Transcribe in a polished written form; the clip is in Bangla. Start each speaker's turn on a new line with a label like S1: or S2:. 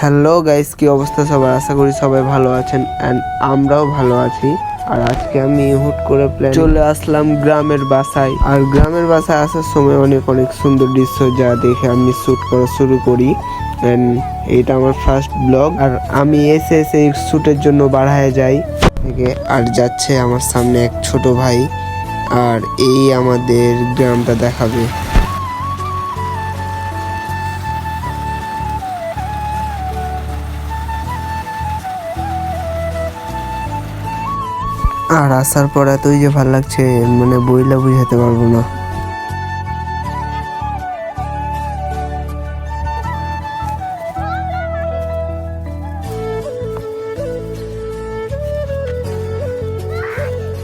S1: হ্যালো গাইস, কি অবস্থা সবার? আশা করি সবাই ভালো আছেন অ্যান্ড আমরাও ভালো আছি। আর আজকে আমি হুট করে চলে আসলাম গ্রামের বাসায়। আর গ্রামের বাসায় আসার সময় অনেক সুন্দর দৃশ্য যা দেখে আমি শ্যুট করা শুরু করি। অ্যান্ড এটা আমার ফার্স্ট ব্লগ। আর আমি এসে এই শ্যুটের জন্য বাড়ায় যাই থেকে। আর যাচ্ছে আমার সামনে এক ছোট ভাই, আর এই আমাদের গ্রামটা দেখাবে। আর আসার পর এতই যে ভালো লাগছে, মানে বইলা বুঝাতে পারবো না।